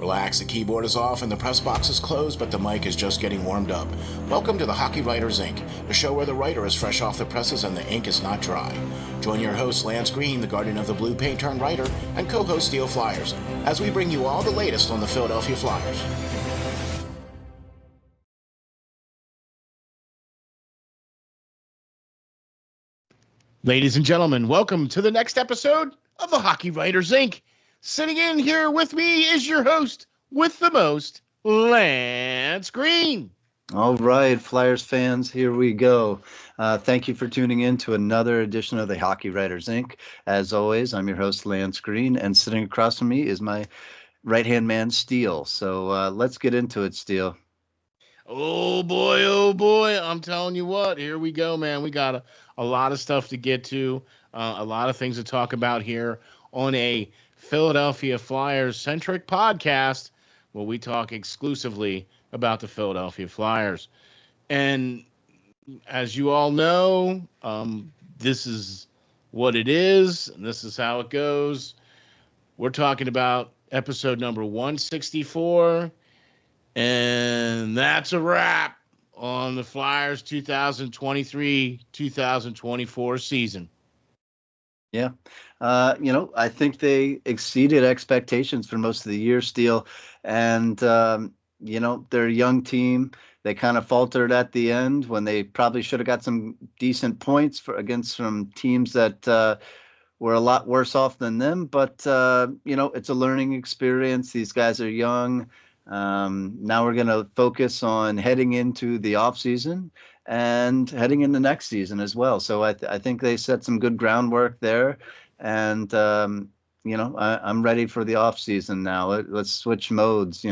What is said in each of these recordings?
Relax, the keyboard is off and the press box is closed, but the mic is just getting warmed up. Welcome to the Hockey Writers Ink, the show where the writer is fresh off the presses and the ink is not dry. Join your host, Lance Green, the guardian of the blue paint turned writer, and co-host SteelFlyers, as we bring you all the latest on the Philadelphia Flyers. Ladies and gentlemen, welcome to the next episode of the Hockey Writers Ink. Sitting in here with me is your host with the most, Lance Green. All right, Flyers fans, here we go. Thank you for tuning in to another edition of the Hockey Writers Ink. As always, I'm your host, Lance Green, and sitting across from me is my right-hand man, Steel. So let's get into it, Steel. Oh, boy. I'm telling you what, here we go, man. We got a lot of stuff to get to, a lot of things to talk about here on a Philadelphia Flyers-centric podcast where we talk exclusively about the Philadelphia Flyers. And as you all know, this is what it is, and this is how it goes. We're talking about episode number 164, and that's a wrap on the Flyers 2023-2024 season. Yeah. I think they exceeded expectations for most of the year, Steel. And, they're a young team. They kind of faltered at the end when they probably should have got some decent points against some teams that were a lot worse off than them. But, it's a learning experience. These guys are young. Now we're going to focus on heading into the offseason and heading into next season as well. So I think they set some good groundwork there. And, I'm ready for the off season now. Let's switch modes,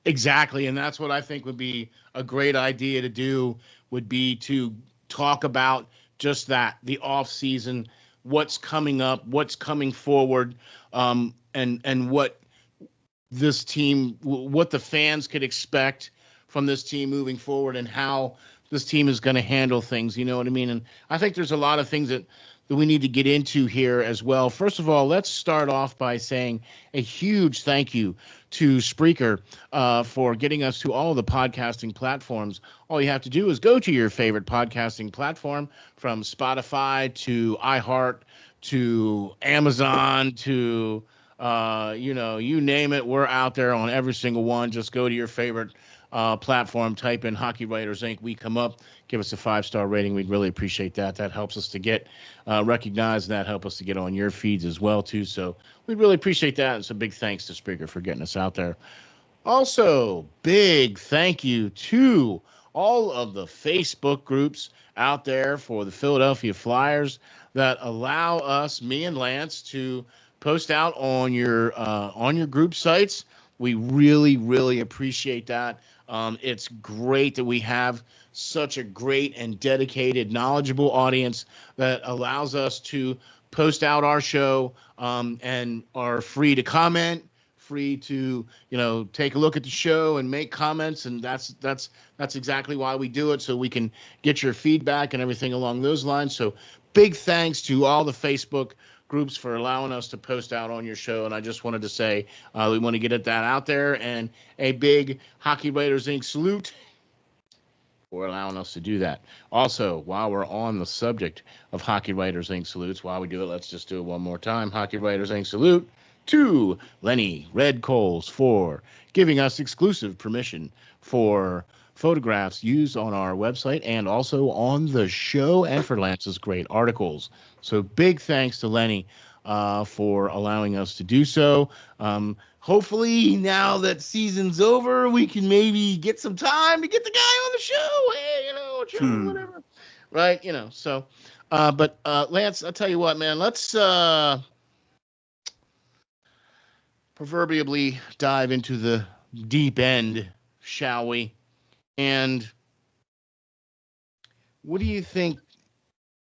Exactly. And that's what I think would be a great idea to do, would be to talk about just that, the off season, what's coming up, what's coming forward, and what this team, what the fans could expect from this team moving forward, and how this team is going to handle things. You know what I mean? And I think there's a lot of things that we need to get into here as well. First of all, let's start off by saying a huge thank you to Spreaker for getting us to all the podcasting platforms. All you have to do is go to your favorite podcasting platform, from Spotify to iHeart to Amazon to, you name it. We're out there on every single one. Just go to your favorite platform, type in Hockey Writers Inc. We come up, give us a 5-star rating. We'd really appreciate that. That helps us to get recognized, and that helps us to get on your feeds as well, too. So we'd really appreciate that. And so big thanks to Spreaker for getting us out there. Also, big thank you to all of the Facebook groups out there for the Philadelphia Flyers that allow us, me and Lance, to post out on your group sites. We really, really appreciate that. It's great that we have such a great and dedicated, knowledgeable audience that allows us to post out our show, and are free to comment, free to, take a look at the show and make comments. And that's exactly why we do it, so we can get your feedback and everything along those lines. So big thanks to all the Facebook groups for allowing us to post out on your show. And I just wanted to say, we want to get that out there, and a big Hockey Writers Inc. salute for allowing us to do that. Also, while we're on the subject of Hockey Writers Inc. salutes, while we do it, let's just do it one more time. Hockey Writers Inc. salute to Lenny Redkoles for giving us exclusive permission for photographs used on our website and also on the show, and for Lance's great articles. So big thanks to Lenny for allowing us to do so. Hopefully, now that season's over, we can maybe get some time to get the guy on the show. Hey, whatever. Right? So, but Lance, I'll tell you what, man, let's proverbially dive into the deep end, shall we? And what do you think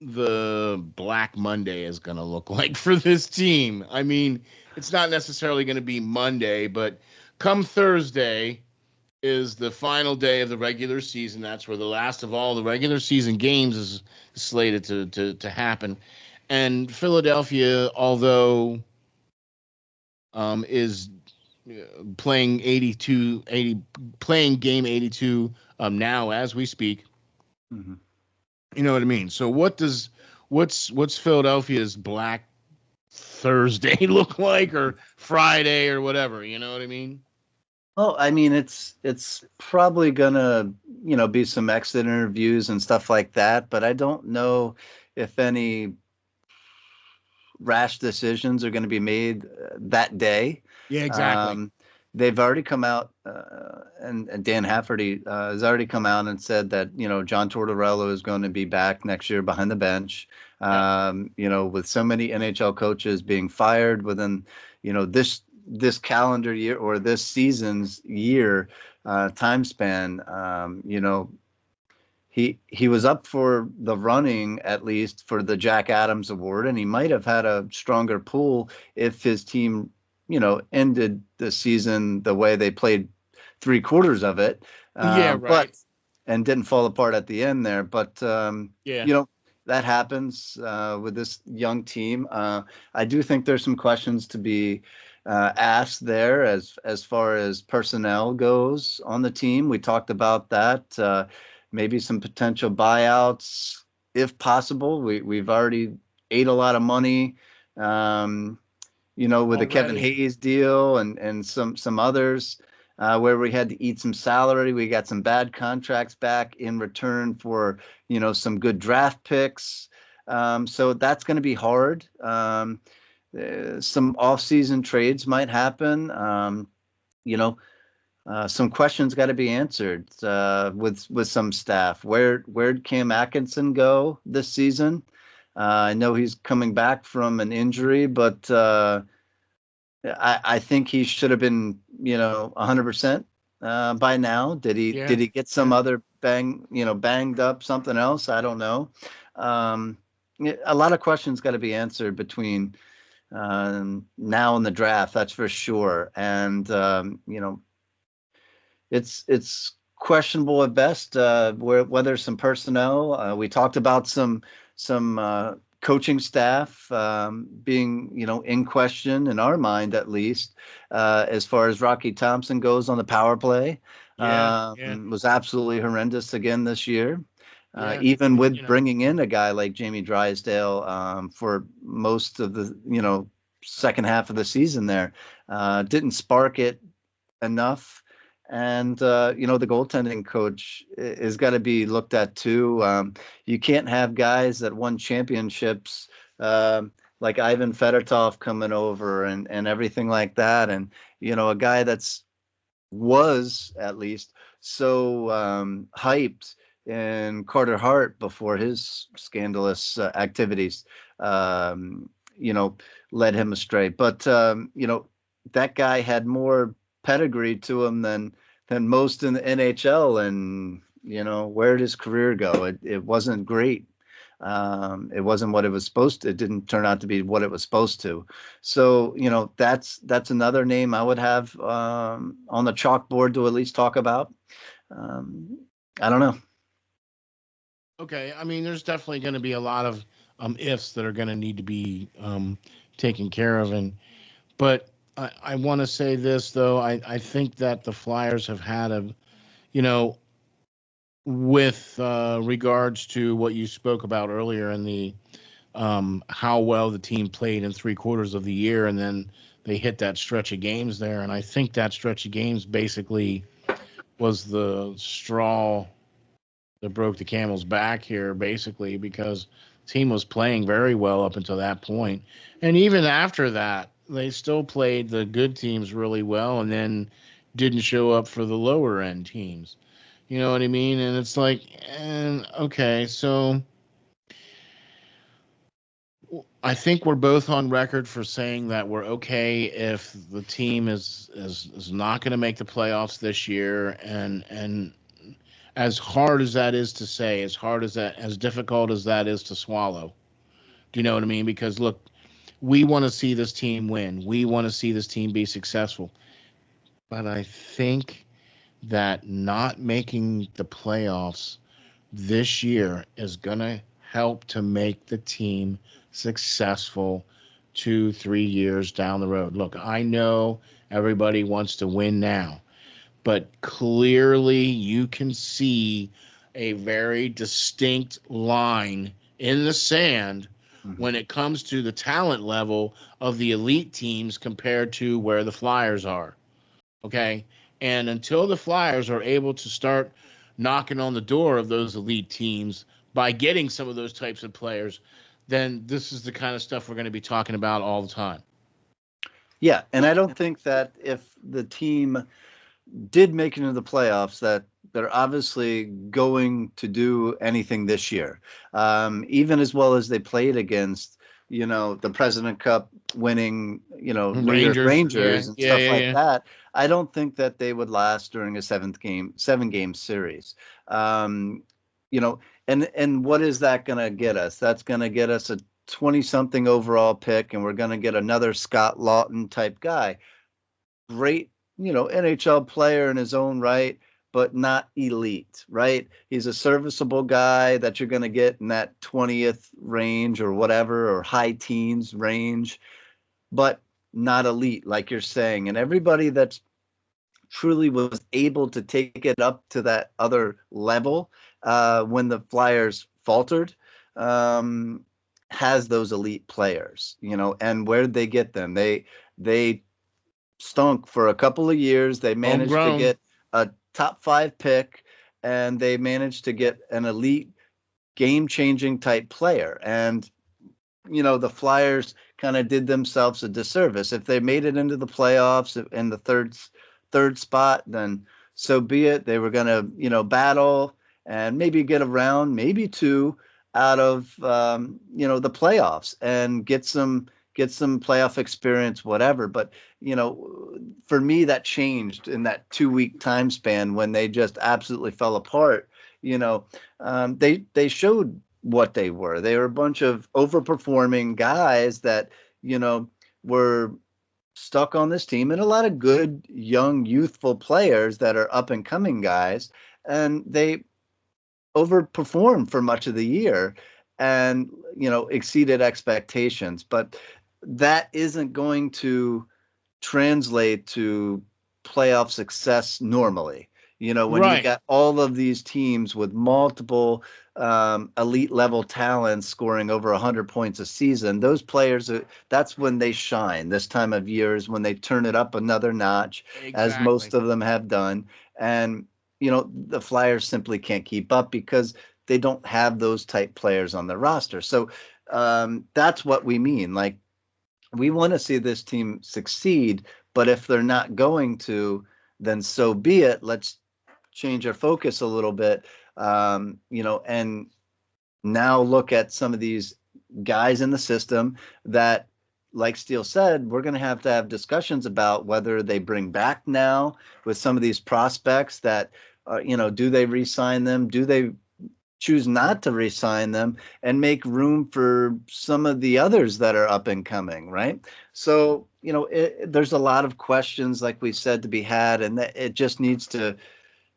the Black Monday is going to look like for this team? I mean, it's not necessarily going to be Monday, but come Thursday, is the final day of the regular season. That's where the last of all the regular season games is slated to happen. And Philadelphia, although is playing 80 playing game 82 now as we speak. Mm-hmm. You know what I mean? So what's Philadelphia's Black Thursday look like, or Friday, or whatever? You know what I mean? Oh, I mean, it's probably gonna, be some exit interviews and stuff like that, but I don't know if any rash decisions are going to be made that day. Yeah, exactly. They've already come out, and Dan Hafferty has already come out and said that, John Tortorella is going to be back next year behind the bench. Yeah. With so many NHL coaches being fired within, this calendar year or this season's year time span, he was up for the running, at least for the Jack Adams Award, and he might have had a stronger pull if his team, ended the season the way they played 3/4 of it. Yeah, right. And didn't fall apart at the end there. But Yeah. That happens with this young team. I do think there's some questions to be asked there as far as personnel goes on the team. We talked about that. Maybe some potential buyouts, if possible. We've already ate a lot of money, with the Kevin Hayes deal and some others where we had to eat some salary. We got some bad contracts back in return for, some good draft picks. So that's going to be hard. Some off-season trades might happen. Some questions got to be answered with some staff. Where'd Cam Atkinson go this season? I know he's coming back from an injury, but I think he should have been, 100% by now. Did he get some other banged up something else? I don't know. A lot of questions got to be answered between now and the draft. That's for sure. And it's questionable at best whether some personnel. We talked about some coaching staff being in question in our mind, at least as far as Rocky Thompson goes on the power play. Was absolutely horrendous again this year. Even with bringing in a guy like Jamie Drysdale for most of the second half of the season there, didn't spark it enough. And, the goaltending coach is got to be looked at too. You can't have guys that won championships like Ivan Fedotov coming over and everything like that. And, a guy was at least so hyped in Carter Hart before his scandalous activities, led him astray. But, that guy had more pedigree to him than most in the NHL, and where did his career go? It wasn't great. It wasn't what it was supposed to. It didn't turn out to be what it was supposed to. So that's another name I would have on the chalkboard to at least talk about. I don't know. Okay, I mean, there's definitely going to be a lot of ifs that are going to need to be taken care of, but I want to say this, though. I think that the Flyers have had with regards to what you spoke about earlier in the how well the team played in 3/4 of the year, and then they hit that stretch of games there. And I think that stretch of games basically was the straw that broke the camel's back here, basically, because the team was playing very well up until that point. And even after that, they still played the good teams really well and then didn't show up for the lower end teams. You know what I mean? And it's like, okay, so I think we're both on record for saying that we're okay if the team is not going to make the playoffs this year, and as hard as that is to say, as difficult as that is to swallow. Do you know what I mean? Because look, we want to see this team win. We want to see this team be successful. But I think that not making the playoffs this year is going to help to make the team successful 2-3 years down the road. Look, I know everybody wants to win now, but clearly you can see a very distinct line in the sand when it comes to the talent level of the elite teams compared to where the Flyers are. Okay? And until the Flyers are able to start knocking on the door of those elite teams by getting some of those types of players, then this is the kind of stuff we're going to be talking about all the time. Yeah, and I don't think that if the team did make it into the playoffs, that they're obviously going to do anything this year, even as well as they played against, the President Cup winning, New York Rangers and stuff like that. I don't think that they would last during a 7-game series. And what is that going to get us? That's going to get us a 20-something overall pick, and we're going to get another Scott Lawton type guy. Great, NHL player in his own right, but not elite, right? He's a serviceable guy that you're going to get in that 20th range or whatever, or high teens range, but not elite, like you're saying. And everybody that's truly was able to take it up to that other level when the Flyers faltered, has those elite players, and where did they get them? They stunk for a couple of years. They managed to get a top 5 pick, and they managed to get an elite game-changing type player. And, the Flyers kind of did themselves a disservice. If they made it into the playoffs in the third spot, then so be it. They were going to, battle and maybe get a round, maybe 2 out of, the playoffs and get some playoff experience, whatever. But, for me, that changed in that 2-week time span when they just absolutely fell apart. They showed what they were. They were a bunch of overperforming guys that, were stuck on this team, and a lot of good, young, youthful players that are up and coming guys. And they overperformed for much of the year and, exceeded expectations. But that isn't going to translate to playoff success normally. When you got all of these teams with multiple elite level talents scoring over 100 points a season, those players, that's when they shine. This time of year is when they turn it up another notch, as most of them have done. And, the Flyers simply can't keep up because they don't have those type players on the roster. So that's what we mean. Like, we want to see this team succeed, but if they're not going to, then so be it. Let's change our focus a little bit, and now look at some of these guys in the system that, like Steel said, we're going to have discussions about whether they bring back now with some of these prospects that, do they re-sign them? Do they choose not to re-sign them and make room for some of the others that are up and coming, right? So, there's a lot of questions, like we said, to be had, and it just needs to,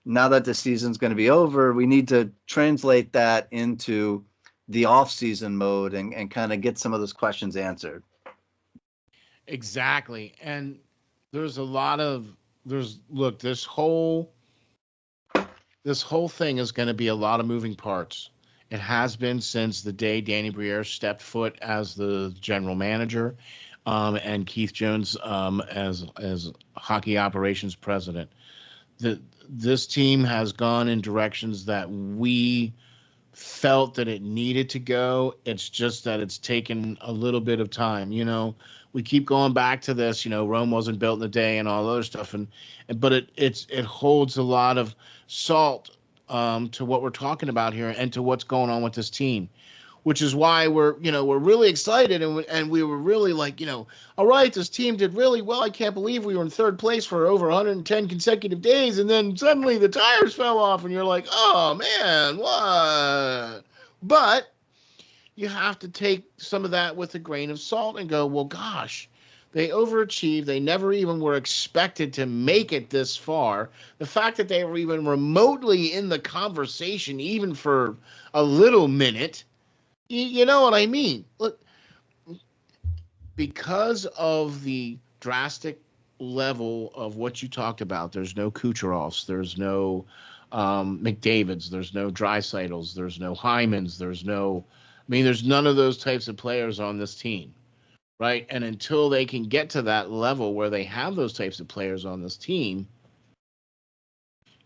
now that the season's going to be over, we need to translate that into the off-season mode and kind of get some of those questions answered. Exactly. And this whole thing is going to be a lot of moving parts. It has been since the day Danny Bri-era stepped foot as the general manager, and Keith Jones as hockey operations president. This team has gone in directions that we felt that it needed to go. It's just that it's taken a little bit of time. We keep going back to this. Rome wasn't built in a day and all other stuff, but it holds a lot of salt to what we're talking about here and to what's going on with this team, which is why we're really excited and we were really like, all right, this team did really well. I can't believe we were in third place for over 110 consecutive days, and then suddenly the tires fell off, and you're like, oh man, what? But you have to take some of that with a grain of salt and go, well, gosh, They overachieved. They never even were expected to make it this far. The fact that they were even remotely in the conversation, even for a little minute, you know what I mean? Look, because of the drastic level of what you talked about, there's no Kucherovs, there's no McDavids, there's no Dreisaitl's, there's no Hymans, there's none of those types of players on this team, right? And until they can get to that level where they have those types of players on this team,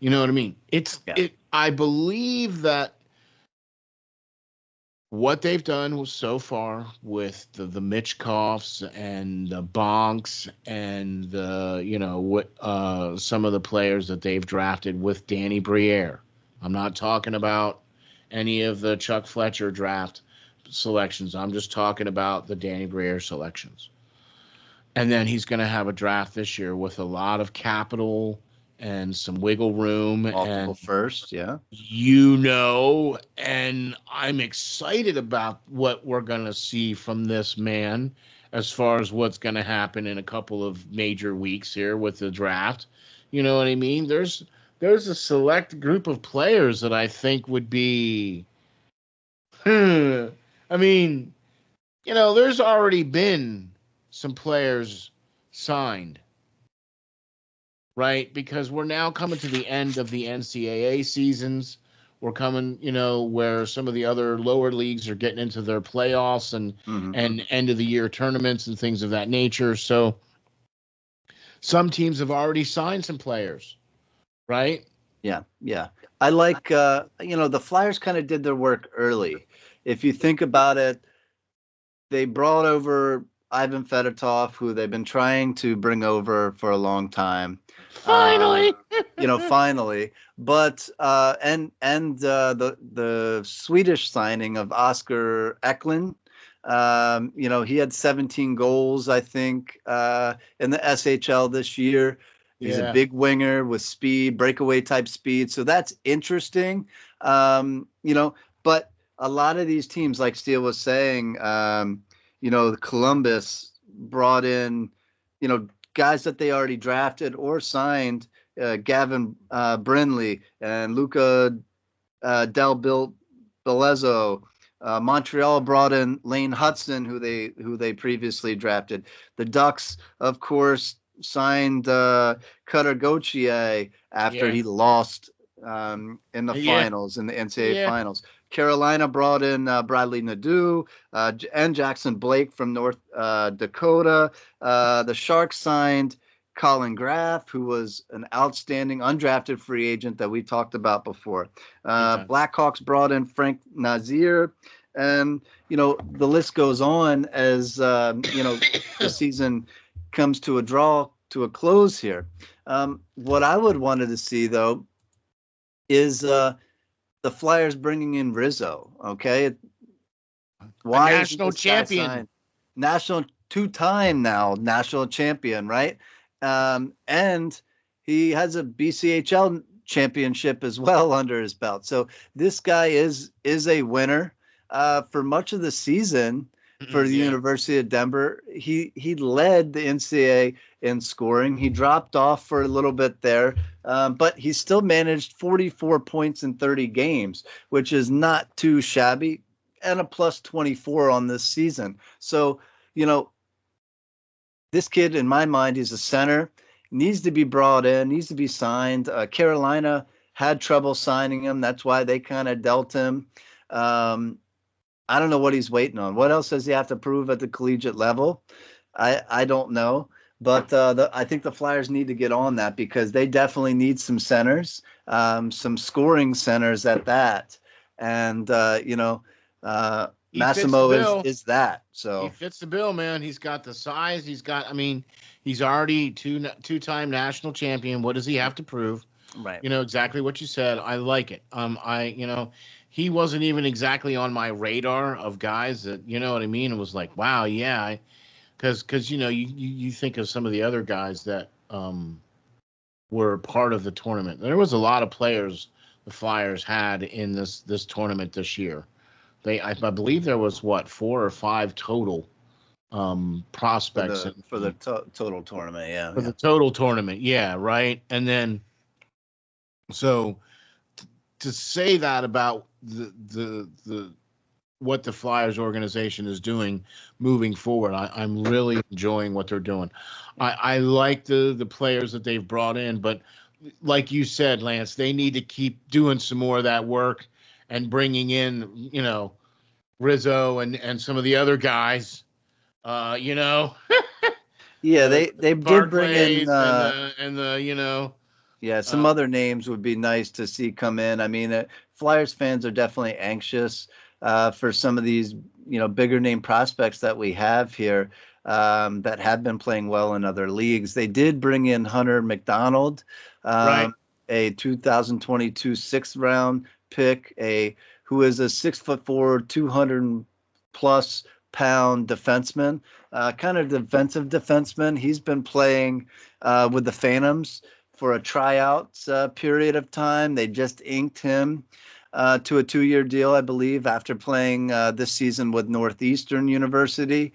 you know what I mean? I believe that what they've done so far with the Mitchkoffs and the Bonks and some of the players that they've drafted with Danny Bri-era. I'm not talking about any of the Chuck Fletcher draft selections. I'm just talking about the Danny Bri-era selections. And then he's going to have a draft this year with a lot of capital and some wiggle room. Multiple first, yeah. And I'm excited about what we're going to see from this man as far as what's going to happen in a couple of major weeks here with the draft. You know what I mean? There's a select group of players that I think would be, I mean, there's already been some players signed. Right, because we're now coming to the end of the NCAA seasons. We're coming, where some of the other lower leagues are getting into their playoffs and end of the year tournaments and things of that nature. So some teams have already signed some players, right? Yeah. I like, the Flyers kind of did their work early. If you think about it, they brought over Ivan Fedotov, who they've been trying to bring over for a long time. Finally, finally. But the Swedish signing of Oscar Eklund, he had 17 goals, I think, in the SHL this year. He's a big winger with speed, breakaway type speed. So that's interesting. But a lot of these teams, like Steel was saying, Columbus brought in, guys that they already drafted or signed, Gavin Brindley and Luca Del Bellezzo. Montreal brought in Lane Hudson, who they previously drafted. The Ducks, of course, signed Cutter Gauthier after he lost in the finals, in the NCAA finals. Carolina brought in Bradley Nadeau and Jackson Blake from North Dakota. The Sharks signed Colin Graff, who was an outstanding undrafted free agent that we talked about before. Blackhawks brought in Frank Nazir. And, the list goes on as, the season comes to a close here. What I would wanted to see, though, is the Flyers bringing in Rizzo, okay? Why national champion, two-time now national champion, right? And he has a BCHL championship as well under his belt. So this guy is a winner. For much of the season for the University of Denver, he led the NCAA in scoring. He dropped off for a little bit there, but he still managed 44 points in 30 games, which is not too shabby, and a plus 24 on this season. So, this kid, in my mind, is a center, needs to be brought in, needs to be signed. Carolina had trouble signing him. That's why they kind of dealt him. I don't know what he's waiting on. What else does he have to prove at the collegiate level? I don't know. But I think the Flyers need to get on that, because they definitely need some centers, some scoring centers at that. And, Massimo is that. So he fits the bill, man. He's got the size. He's already two-time national champion. What does he have to prove? Right. Exactly what you said. I like it. He wasn't even exactly on my radar of guys that, you know what I mean? It was like, wow, yeah. Because you think of some of the other guys that were part of the tournament. There was a lot of players the Flyers had in this tournament this year. I believe there was 4 or 5 total prospects for the total tournament. Yeah. For the total tournament. Yeah. Right. And then, so to say that about the what the Flyers organization is doing moving forward, I'm really enjoying what they're doing. I like the players that they've brought in, but like you said, Lance, they need to keep doing some more of that work and bringing in, Rizzo and some of the other guys, Yeah, they did bring in some other names would be nice to see come in. I mean, Flyers fans are definitely anxious for some of these bigger name prospects that we have here that have been playing well in other leagues. They did bring in Hunter McDonald, right, a 2022 sixth round pick, who is a 6'4", 200+ pound defenseman, kind of defensive defenseman. He's been playing with the Phantoms for a tryout period of time. They just inked him to a 2-year deal, I believe, after playing this season with Northeastern University.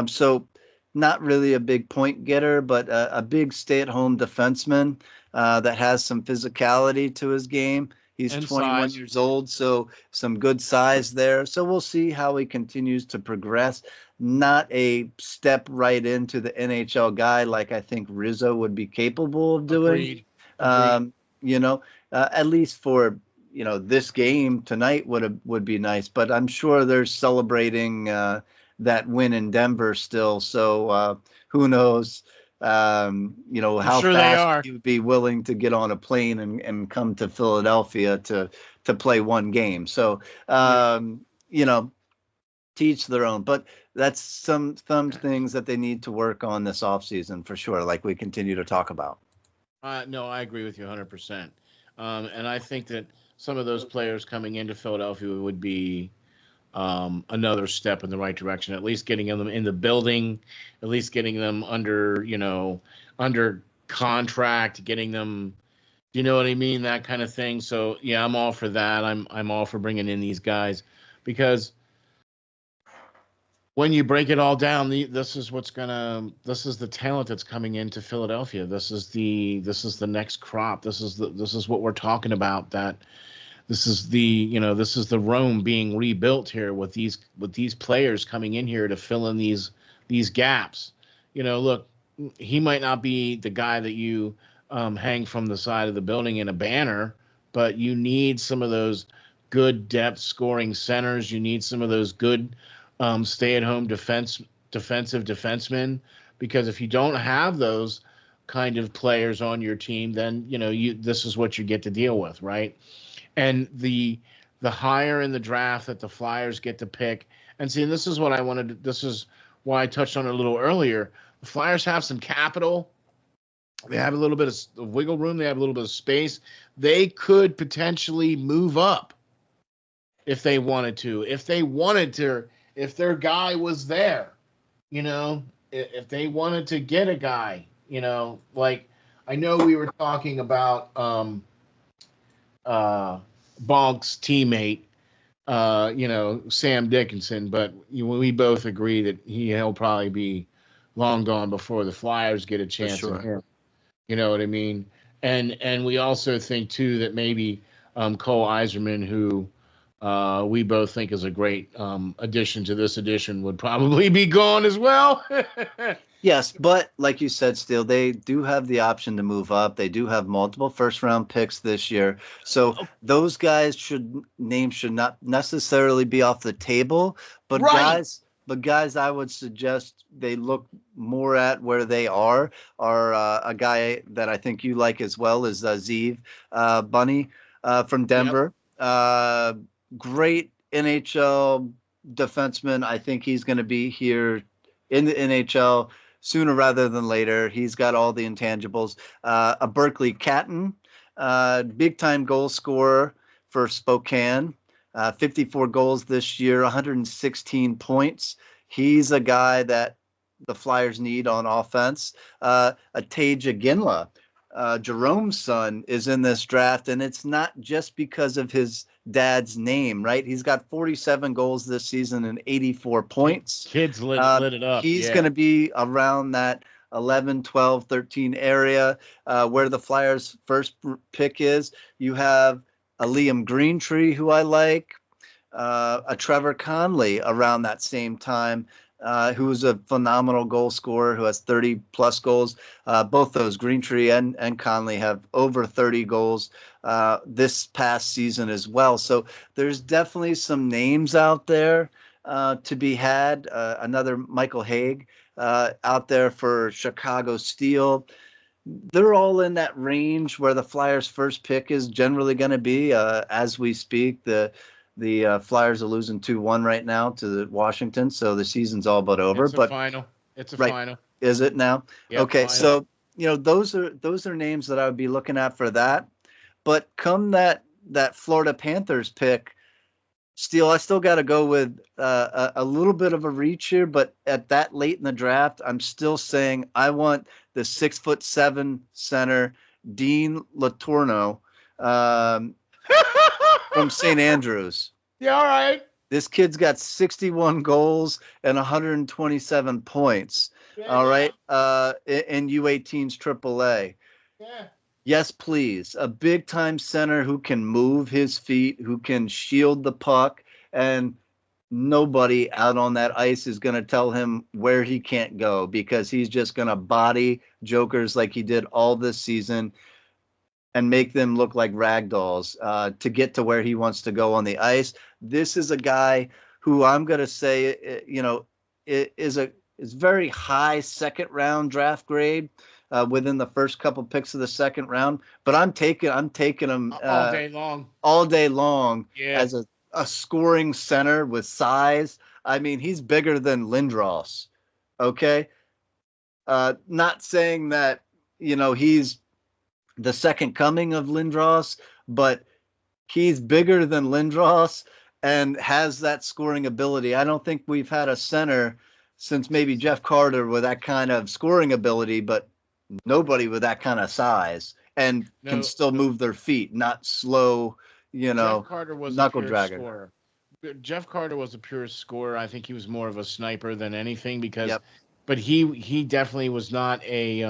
So not really a big point getter, but a big stay-at-home defenseman that has some physicality to his game. He's 21 years old, so some good size there. So we'll see how he continues to progress. Not a step right into the NHL guy like I think Rizzo would be capable of doing. Agreed. At least for this game tonight would be nice. But I'm sure they're celebrating that win in Denver still. So who knows? How fast he would be willing to get on a plane and come to Philadelphia to play one game. So, teach their own, but that's some things that they need to work on this offseason for sure. Like we continue to talk about. No, I agree with you 100%. And I think that some of those players coming into Philadelphia would be another step in the right direction, at least getting them in the building, at least getting them under contract, getting them, you know what I mean? That kind of thing. So yeah, I'm all for that. I'm all for bringing in these guys because when you break it all down, this is the talent that's coming into Philadelphia. This is the next crop. This is what we're talking about. That this is the Rome being rebuilt here with these players coming in here to fill in these gaps. Look, he might not be the guy that you hang from the side of the building in a banner, but you need some of those good depth scoring centers. You need some of those good stay-at-home defensive defensemen, because if you don't have those kind of players on your team, then this is what you get to deal with, right? And the higher in the draft that the Flyers get to pick, and see, this is what I wanted. This is why I touched on it a little earlier. The Flyers have some capital. They have a little bit of wiggle room. They have a little bit of space. They could potentially move up if they wanted to. If their guy was there, if they wanted to get a guy, like I know we were talking about Bonk's teammate, Sam Dickinson, but we both agree that he'll probably be long gone before the Flyers get a chance at him. You know what I mean? And we also think too that maybe Cole Eiserman, who we both think is a great addition to this edition, would probably be gone as well. Yes, but like you said, Steel, they do have the option to move up. They do have multiple first-round picks this year. So those guys should not necessarily be off the table. But guys, I would suggest they look more at where they are a guy that I think you like as well is Zeev Bunny from Denver. Yep. Great NHL defenseman. I think he's going to be here in the NHL sooner rather than later. He's got all the intangibles. A Berkeley Catton, big-time goal scorer for Spokane. 54 goals this year, 116 points. He's a guy that the Flyers need on offense. Taja Ginla, Jerome's son is in this draft, and it's not just because of his dad's name, right? He's got 47 goals this season and 84 points. Kids lit it up. He's going to be around that 11, 12, 13 area where the Flyers' first pick is. You have a Liam Greentree, who I like, a Trevor Conley around that same time, who's a phenomenal goal scorer who has 30-plus goals. Both those, Greentree and Conley, have over 30 goals this past season as well. So there's definitely some names out there to be had. Another Michael Haig out there for Chicago Steel. They're all in that range where the Flyers' first pick is generally going to be. As we speak, the Flyers are losing 2-1 right now to Washington, so the season's all but over. It's a final. It's a final. Is it now? Yep, okay, final. So those are names that I would be looking at for that. But come that Florida Panthers pick, Steel, I still got to go with a little bit of a reach here, but at that late in the draft, I'm still saying I want the 6'7" center, Dean Letourneau, from St. Andrews. Yeah, all right. This kid's got 61 goals and 127 points. Yeah. All right. In U18's AAA. Yeah. Yes, please. A big time center who can move his feet, who can shield the puck, and nobody out on that ice is going to tell him where he can't go, because he's just going to body jokers like he did all this season and make them look like rag dolls to get to where he wants to go on the ice. This is a guy who I'm going to say, is very high second round draft grade within the first couple picks of the second round. But I'm taking him all day long as a scoring center with size. I mean, he's bigger than Lindros. Okay. Not saying that, he's the second coming of Lindros, but he's bigger than Lindros and has that scoring ability. I don't think we've had a center since maybe Jeff Carter with that kind of scoring ability, but nobody with that kind of size and can still move their feet, not slow, Jeff Carter was knuckle a pure dragger. Scorer. Jeff Carter was a pure scorer. I think he was more of a sniper than anything because, but he definitely was not a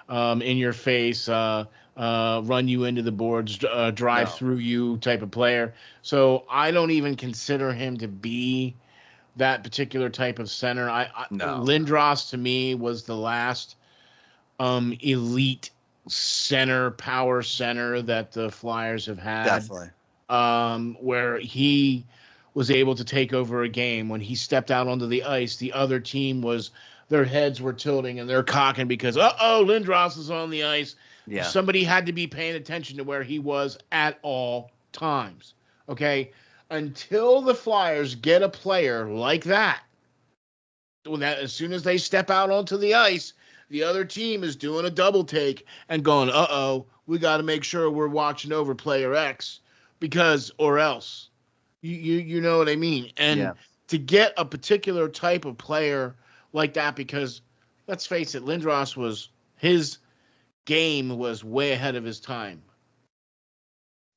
in your face, run you into the boards, drive through you type of player. So I don't even consider him to be that particular type of center. Lindros to me was the last elite center, power center that the Flyers have had. Definitely. Where he was able to take over a game. When he stepped out onto the ice, the other team their heads were tilting and they're cocking because, Lindros is on the ice. Yeah. Somebody had to be paying attention to where he was at all times. Okay? Until the Flyers get a player like that, as soon as they step out onto the ice, the other team is doing a double take and going, we got to make sure we're watching over player X or else. You know what I mean? And to get a particular type of player like that, because let's face it, Lindros his game was way ahead of his time.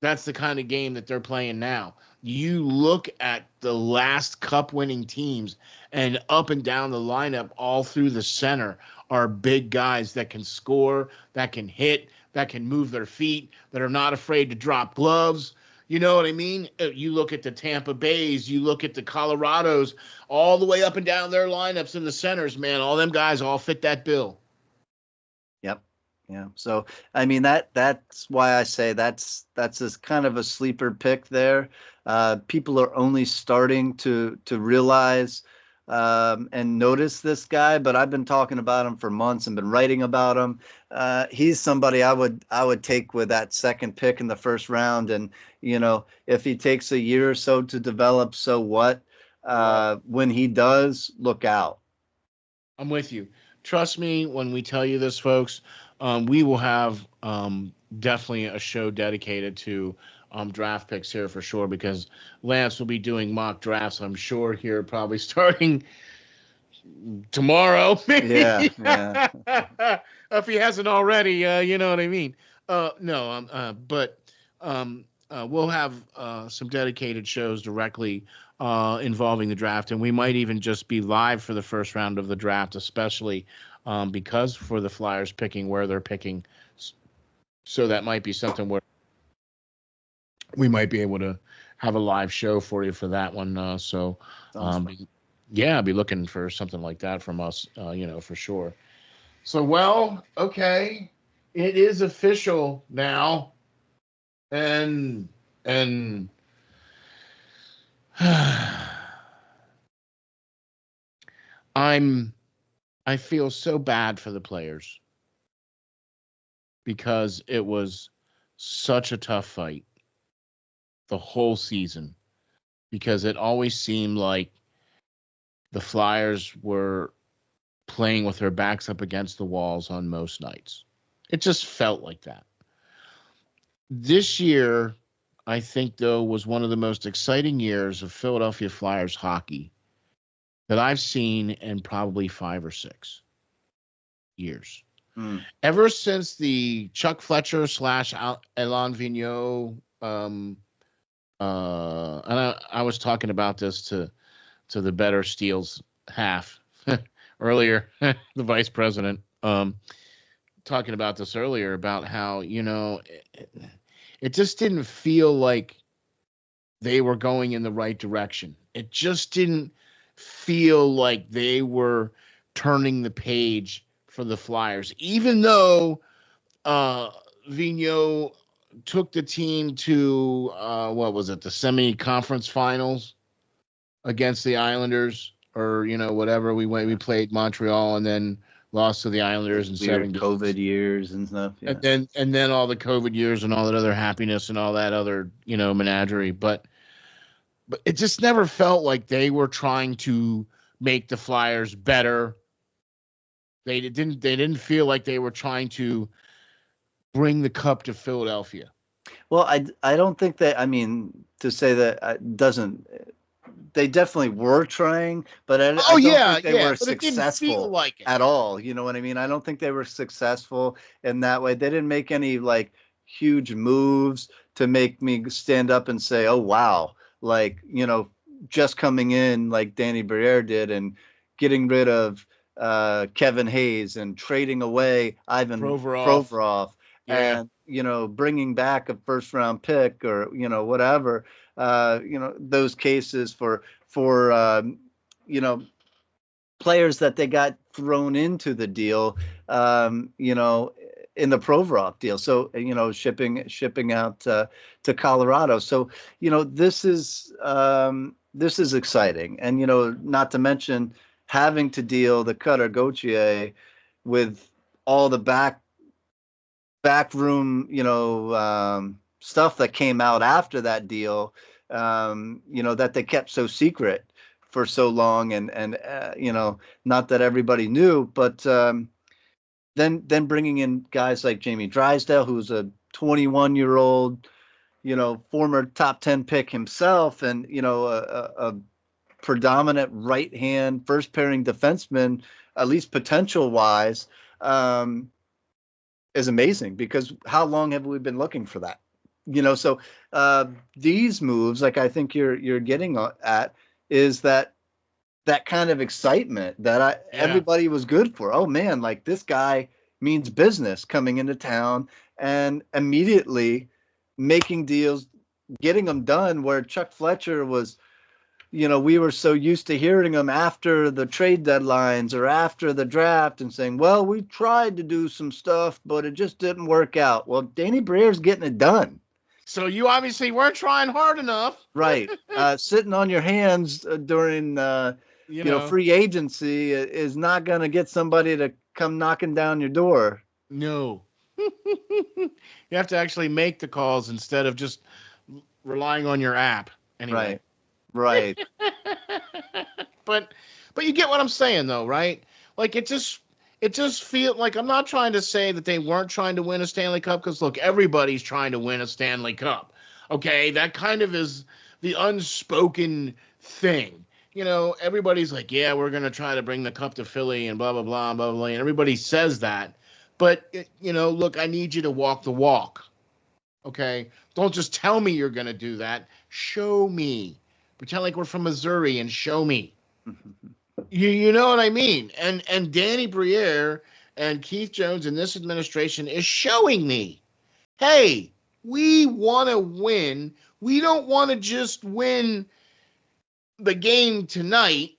That's the kind of game that they're playing now. You look at the last cup-winning teams, and up and down the lineup, all through the center, are big guys that can score, that can hit, that can move their feet, that are not afraid to drop gloves. You know what I mean? You look at the Tampa Bays, you look at the Colorados, all the way up and down their lineups in the centers, man. All them guys all fit that bill. Yep. Yeah. So, I mean, that's why I say that's this kind of a sleeper pick there. People are only starting to realize and notice this guy, but I've been talking about him for months and been writing about him. He's somebody I would take with that second pick in the first round. And, if he takes a year or so to develop, so what? When he does, look out. I'm with you. Trust me when we tell you this, folks. We will have definitely a show dedicated to draft picks here for sure, because Lance will be doing mock drafts, I'm sure, here probably starting tomorrow, maybe. Yeah. If he hasn't already, you know what I mean. No, but we'll have some dedicated shows directly involving the draft, and we might even just be live for the first round of the draft, especially because for the Flyers picking where they're picking. So that might be something where we might be able to have a live show for you for that one. Yeah, I'll be looking for something like that from us, for sure. So, well, okay, it is official now, and I feel so bad for the players because it was such a tough fight the whole season, because it always seemed like the Flyers were playing with their backs up against the walls on most nights. It just felt like that. This year, I think, though, was one of the most exciting years of Philadelphia Flyers hockey that I've seen in probably 5 or 6 years. Ever since the Chuck Fletcher / Alain Vigneault, and I was talking about this to the better Steels half earlier, the vice president, talking about this earlier about how, it just didn't feel like they were going in the right direction. It just didn't feel like they were turning the page for the Flyers, even though Vigneault took the team to the semi-conference finals against the Islanders, or whatever. We played Montreal and then lost to the Islanders in 7 games. COVID years and stuff. Yeah. And then all the COVID years and all that other happiness and all that other menagerie. But it just never felt like they were trying to make the Flyers better. They didn't feel like they were trying to bring the cup to Philadelphia. Well, I don't think that, to say that doesn't, they definitely were trying, but I don't think they were successful like at all. You know what I mean? I don't think they were successful in that way. They didn't make any huge moves to make me stand up and say, oh, wow. Just coming in like Danny Bri-era did and getting rid of Kevin Hayes and trading away Ivan Provorov. And, bringing back a first round pick or, whatever, those cases for players that they got thrown into the deal, in the Provorov deal. So, shipping out to Colorado. So, this is exciting. And, not to mention having to deal the Cutter Gauthier with all the backroom, stuff that came out after that deal, that they kept so secret for so long. And not that everybody knew, but then bringing in guys like Jamie Drysdale, who's a 21-year-old, former top 10 pick himself, and, a predominant right-hand first pairing defenseman, at least potential wise, is amazing, because how long have we been looking for that? So these moves, like I think you're getting at, is that kind of excitement that everybody was good for. Oh man, this guy means business coming into town and immediately making deals, getting them done, where Chuck Fletcher was, we were so used to hearing him after the trade deadlines or after the draft and saying, well, we tried to do some stuff, but it just didn't work out. Well, Danny Bri-era's getting it done. So you obviously weren't trying hard enough. Right. Sitting on your hands during, free agency is not going to get somebody to come knocking down your door. No. You have to actually make the calls instead of just relying on your app. Anyway. Right. But you get what I'm saying, though, right? It just feels like, I'm not trying to say that they weren't trying to win a Stanley Cup, because look, everybody's trying to win a Stanley Cup. Okay, that kind of is the unspoken thing. everybody's like, yeah, we're going to try to bring the cup to Philly and blah, blah, blah, blah, blah. And everybody says that. But, look, I need you to walk the walk. Okay? Don't just tell me you're going to do that. Show me. Pretend like we're from Missouri and show me. You know what I mean? And Danny Bri-era and Keith Jones and this administration is showing me, hey, we want to win. We don't want to just win the game tonight.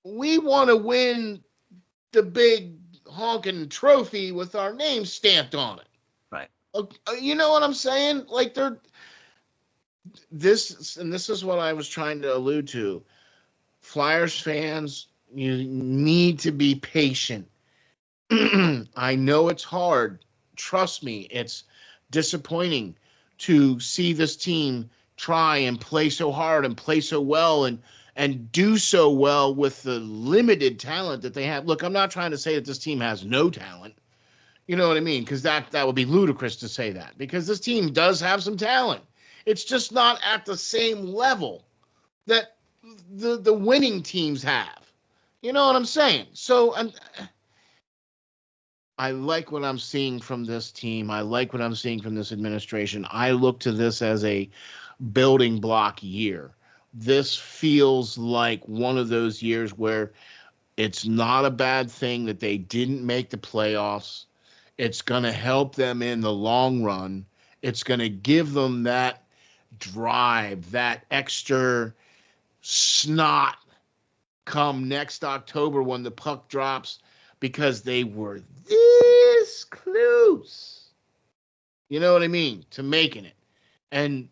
We want to win the big honking trophy with our name stamped on it. Right. You know what I'm saying? Like this is what I was trying to allude to. Flyers fans, you need to be patient. I know it's hard. Trust me, it's disappointing to see this team try and play so hard and play so well and do so well with the limited talent that they have. Look, I'm not trying to say that this team has no talent. You know what I mean? Because that would be ludicrous to say that. Because this team does have some talent. It's just not at the same level that the winning teams have. You know what I'm saying? So I like what I'm seeing from this team. I like what I'm seeing from this administration. I look to this as a building block year. This feels like one of those years where it's not a bad thing that they didn't make the playoffs. It's going to help them in the long run. It's going to give them that drive, that extra snot come next October when the puck drops, because they were this close. You know what I mean? To making it. And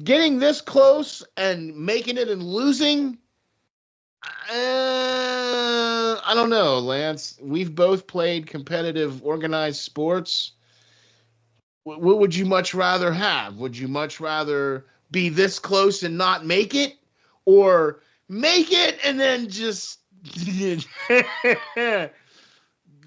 getting this close and making it and losing, I don't know, Lance. We've both played competitive, organized sports. What would you much rather have? Would you much rather be this close and not make it, or make it and then just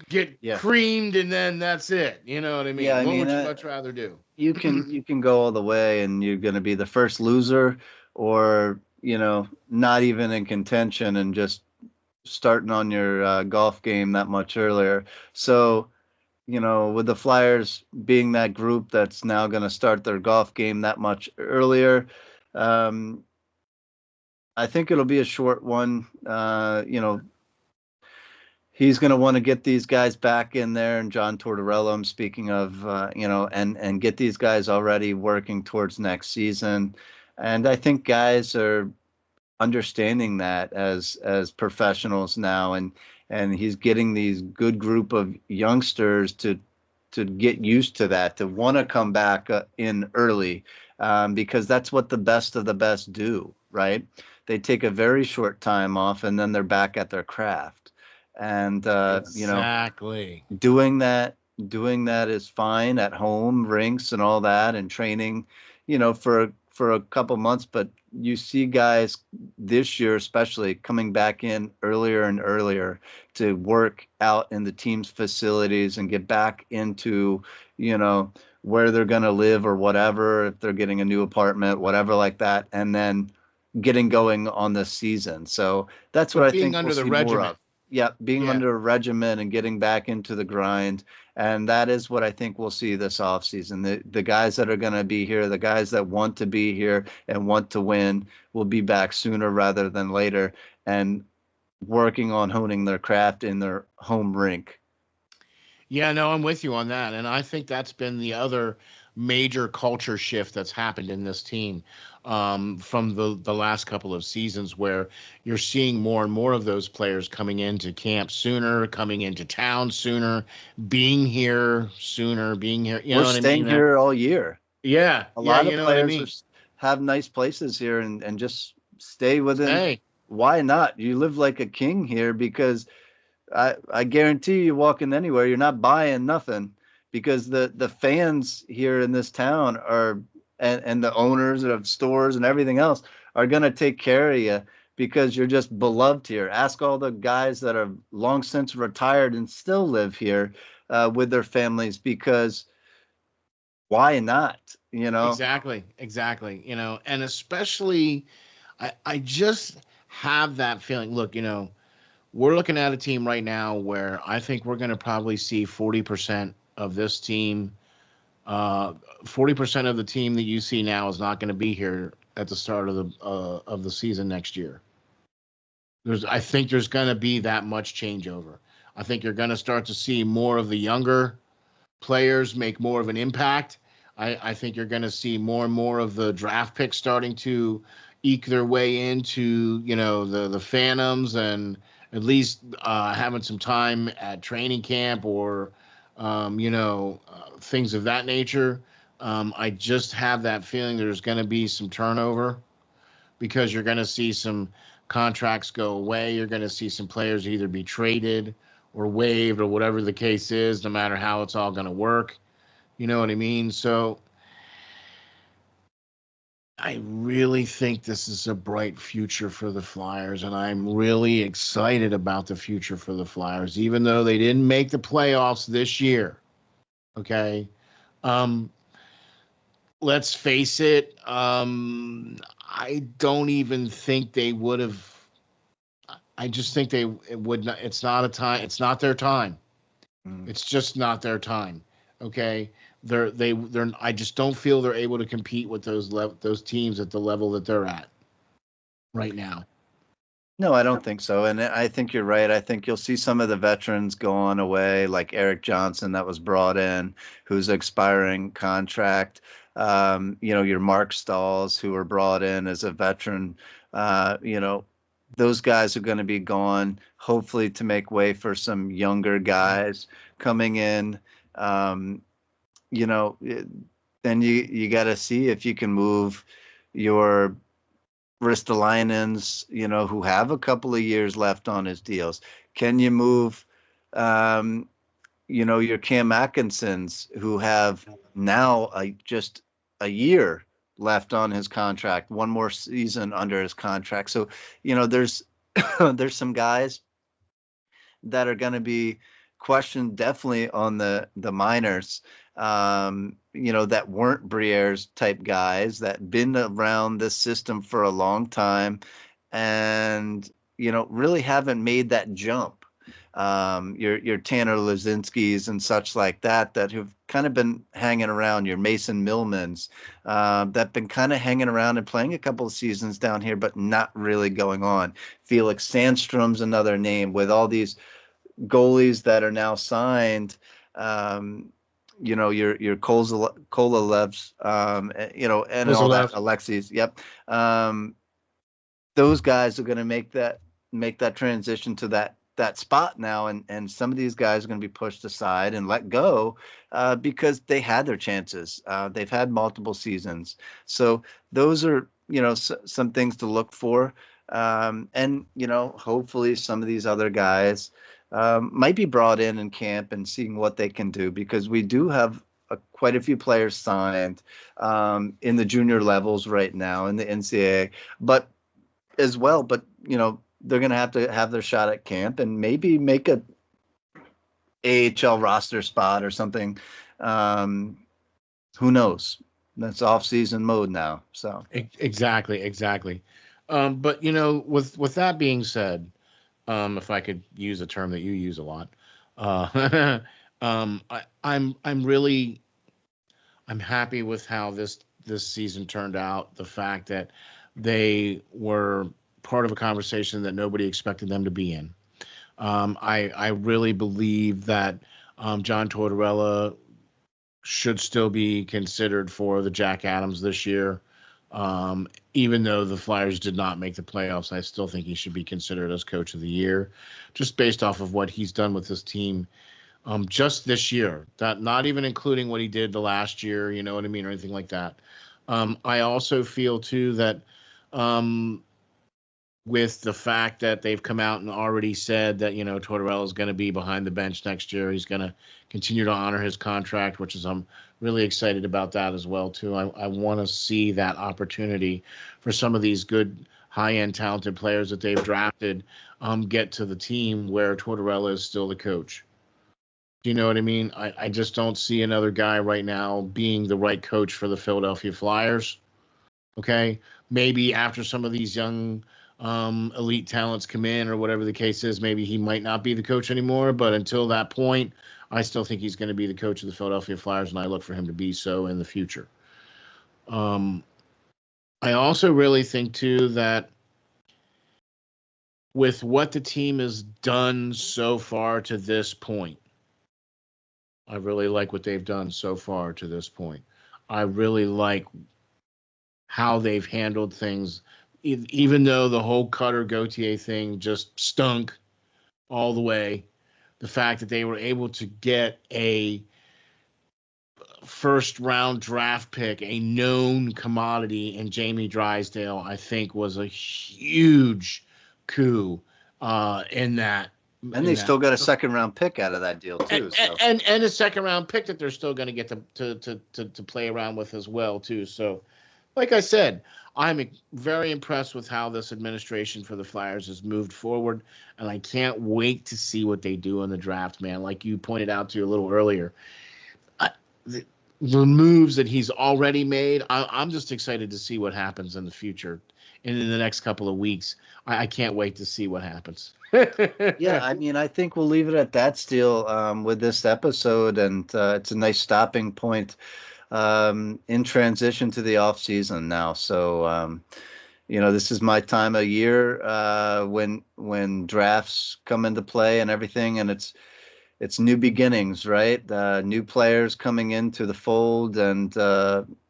get creamed and then that's it? You know what I mean? Yeah, what would you much rather do? You can go all the way and you're going to be the first loser, or not even in contention and just starting on your golf game that much earlier. So with the Flyers being that group that's now going to start their golf game that much earlier, I think it'll be a short one. He's going to want to get these guys back in there, and John Tortorella, I'm speaking of, and get these guys already working towards next season. And I think guys are understanding that as professionals now, and he's getting these good group of youngsters to get used to that, to want to come back in early, because that's what the best of the best do, right? They take a very short time off and then they're back at their craft. And exactly. Doing that is fine at home, rinks and all that, and training, for a couple months. But you see guys this year especially coming back in earlier and earlier to work out in the team's facilities and get back into where they're going to live or whatever, if they're getting a new apartment, whatever like that, and then getting going on the season. So that's what I think under we'll the see regiment. more of. Yeah, being under a regimen and getting back into the grind. And that is what I think we'll see this offseason. The guys that are going to be here, the guys that want to be here and want to win, will be back sooner rather than later, and working on honing their craft in their home rink. Yeah, no, I'm with you on that. And I think that's been the other major culture shift that's happened in this team from the last couple of seasons, where you're seeing more and more of those players coming into camp sooner, coming into town sooner, being here sooner, being here. We're staying here all year. Yeah. A lot of players have nice places here and just stay within. Hey. Why not? You live like a king here, because I guarantee you walking anywhere, you're not buying nothing, because the fans here in this town are, and the owners of stores and everything else are going to take care of you, because you're just beloved here. Ask all the guys that are long since retired and still live here with their families, because why not? You know? Exactly. And especially, I just have that feeling. Look, we're looking at a team right now where I think we're going to probably see 40% of this team. 40% of the team that you see now is not going to be here at the start of the season next year. I think there's going to be that much changeover. I think you're going to start to see more of the younger players make more of an impact. I think you're going to see more and more of the draft picks starting to eke their way into, the Phantoms, and at least having some time at training camp, or, things of that nature. I just have that feeling there's going to be some turnover, because you're going to see some contracts go away. You're going to see some players either be traded or waived, or whatever the case is, no matter how it's all going to work. You know what I mean? So I really think this is a bright future for the Flyers, and I'm really excited about the future for the Flyers, even though they didn't make the playoffs this year. Okay. Let's face it. I don't even think they would have. I just think it would not. It's not a time. It's not their time. It's just not their time. Okay. They're. I just don't feel they're able to compete with those teams at the level that they're at right now. No, I don't think so. And I think you're right. I think you'll see some of the veterans going away, like Eric Johnson that was brought in, who's expiring contract. Your Mark Stalls, who were brought in as a veteran. Those guys are going to be gone, hopefully to make way for some younger guys coming in. Then you got to see if you can move your Ristolainens, who have a couple of years left on his deals. Can you move, your Cam Atkinsons, who have now just a year left on his contract, one more season under his contract. So, there's there's some guys that are going to be questioned definitely on the minors, that weren't Brière's type guys, that been around this system for a long time, and, really haven't made that jump. Your Tanner Lazinskis and such like that have kind of been hanging around, your Mason Millmans, that been kind of hanging around and playing a couple of seasons down here, but not really going on. Felix Sandstrom's another name, with all these goalies that are now signed. Your Kolalevs, and all that, Alexis. Yep. Those guys are going to make that transition to that spot now, and some of these guys are going to be pushed aside and let go because they had their chances. They've had multiple seasons, so those are some things to look for, and hopefully some of these other guys might be brought in camp and seeing what they can do, because we do have quite a few players signed in the junior levels right now in the NCAA, but they're going to have their shot at camp and maybe make a AHL roster spot or something. Who knows? That's off-season mode now. So exactly. But with that being said, if I could use a term that you use a lot, I'm happy with how this season turned out. The fact that they were part of a conversation that nobody expected them to be in. I really believe that John Tortorella should still be considered for the Jack Adams this year. Even though the Flyers did not make the playoffs, I still think he should be considered as coach of the year, just based off of what he's done with this team just this year, that not even including what he did the last year, you know what I mean, or anything like that. I also feel too that with the fact that they've come out and already said that, Tortorella is going to be behind the bench next year. He's going to continue to honor his contract, which is, I'm really excited about that as well, too. I want to see that opportunity for some of these good, high-end, talented players that they've drafted get to the team where Tortorella is still the coach. Do you know what I mean? I just don't see another guy right now being the right coach for the Philadelphia Flyers. Okay. Maybe after some of these young elite talents come in or whatever the case is, maybe he might not be the coach anymore. But until that point, I still think he's going to be the coach of the Philadelphia Flyers, and I look for him to be so in the future. I also really think, too, that with what the team has done so far to this point, I really like what they've done so far to this point. I really like how they've handled things, even though the whole Cutter Gauthier thing just stunk all the way. The fact that they were able to get a first round draft pick, a known commodity in Jamie Drysdale, I think was a huge coup in that. And they still got a second round pick out of that deal too. And a second round pick that they're still going to get to play around with as well too. So, like I said, I'm very impressed with how this administration for the Flyers has moved forward, and I can't wait to see what they do in the draft, man. Like you pointed out to a little earlier, the moves that he's already made, I'm just excited to see what happens in the future and in the next couple of weeks. I can't wait to see what happens. Yeah, I mean, I think we'll leave it at that, Steel, with this episode, and it's a nice stopping point in transition to the off season now. So, this is my time of year when drafts come into play and everything, and it's new beginnings, right? New players coming into the fold and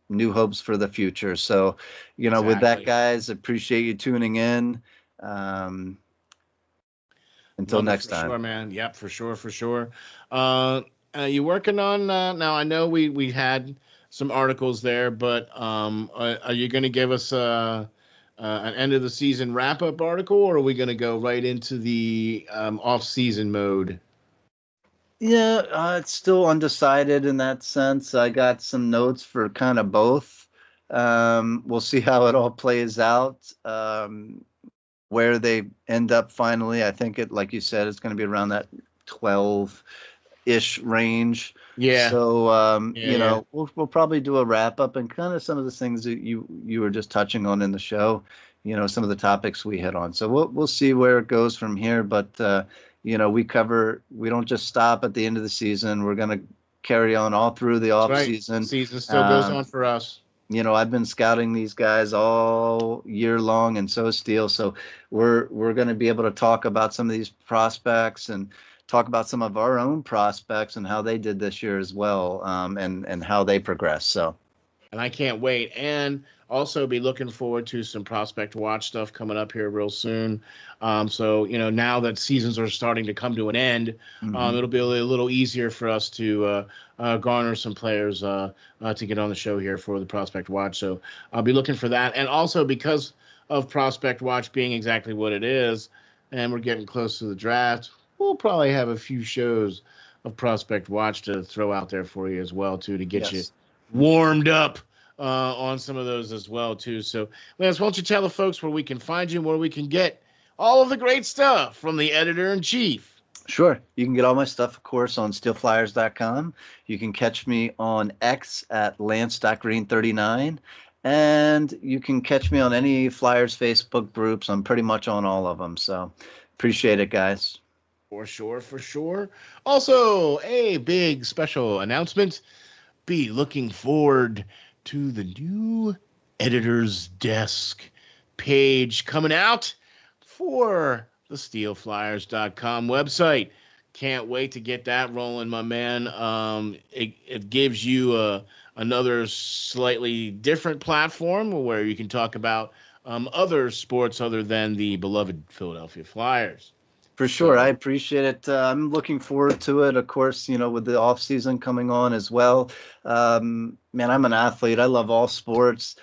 new hopes for the future. So, Exactly. With that, guys, appreciate you tuning in. Until next time. Sure, man. Yep, for sure. You working on now? I know we had some articles there, but are you going to give us an end of the season wrap up article, or are we going to go right into the off season mode? Yeah, it's still undecided in that sense. I got some notes for kind of both. We'll see how it all plays out. Where they end up finally, I think like you said, it's going to be around that 12-ish range. Yeah. So, we'll probably do a wrap up and kind of some of the things that you were just touching on in the show, some of the topics we hit on. So we'll see where it goes from here. But, we don't just stop at the end of the season. We're going to carry on all through the off season. Season still goes on for us. I've been scouting these guys all year long, and so Steel. So we're going to be able to talk about some of these prospects and talk about some of our own prospects and how they did this year as well, and how they progress. So, and I can't wait. And also be looking forward to some Prospect Watch stuff coming up here real soon. So, now that seasons are starting to come to an end, it'll be a little easier for us to garner some players to get on the show here for the Prospect Watch. So I'll be looking for that. And also because of Prospect Watch being exactly what it is, and we're getting close to the draft, we'll probably have a few shows of Prospect Watch to throw out there for you as well, too, to get you warmed up on some of those as well, too. So, Lance, why don't you tell the folks where we can find you and where we can get all of the great stuff from the editor-in-chief? Sure. You can get all my stuff, of course, on SteelFlyers.com. You can catch me on X at Lance.Green39. And you can catch me on any Flyers Facebook groups. I'm pretty much on all of them. So appreciate it, guys. For sure. Also, a big special announcement. Be looking forward to the new Editor's Desk page coming out for the SteelFlyers.com website. Can't wait to get that rolling, my man. It gives you another slightly different platform where you can talk about other sports other than the beloved Philadelphia Flyers. For sure. I appreciate it. I'm looking forward to it, of course, with the off season coming on as well. Man, I'm an athlete. I love all sports,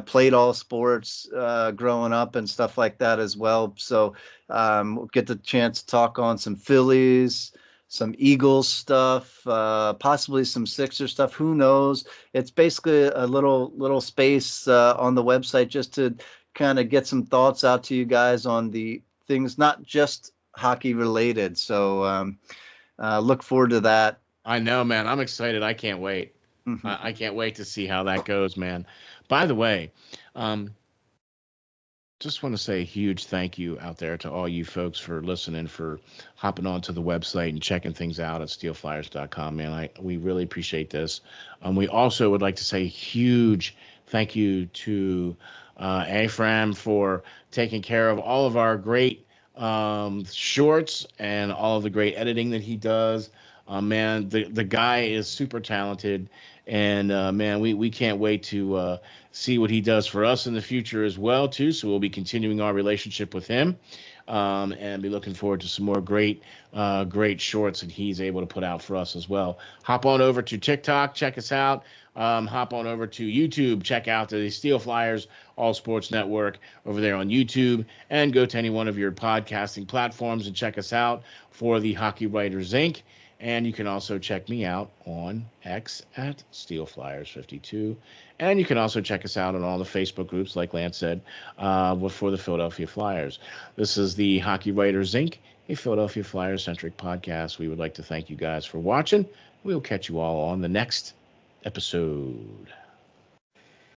played all sports growing up and stuff like that as well. So we'll get the chance to talk on some Phillies, some Eagles stuff, possibly some Sixers stuff. Who knows? It's basically a little space on the website just to kind of get some thoughts out to you guys on the things, not just hockey related. So Look forward to that. I know, man. I'm excited. I can't wait. I can't wait to see how that goes, man. By the way, just want to say a huge thank you out there to all you folks for listening, for hopping onto the website and checking things out at steelflyers.com, man. We really appreciate this. We also would like to say huge thank you to Afram for taking care of all of our great shorts and all of the great editing that he does. Man, the guy is super talented, and man, we can't wait to see what he does for us in the future as well too. So we'll be continuing our relationship with him, and be looking forward to some more great shorts that he's able to put out for us as well. Hop on over to TikTok, check us out. Hop on over to YouTube, check out the SteelFlyers All Sports Network over there on YouTube, and go to any one of your podcasting platforms and check us out for the Hockey Writers Ink. And you can also check me out on X at SteelFlyers52. And you can also check us out on all the Facebook groups, like Lance said, for the Philadelphia Flyers. This is the Hockey Writers Ink, a Philadelphia Flyers-centric podcast. We would like to thank you guys for watching. We'll catch you all on the next episode.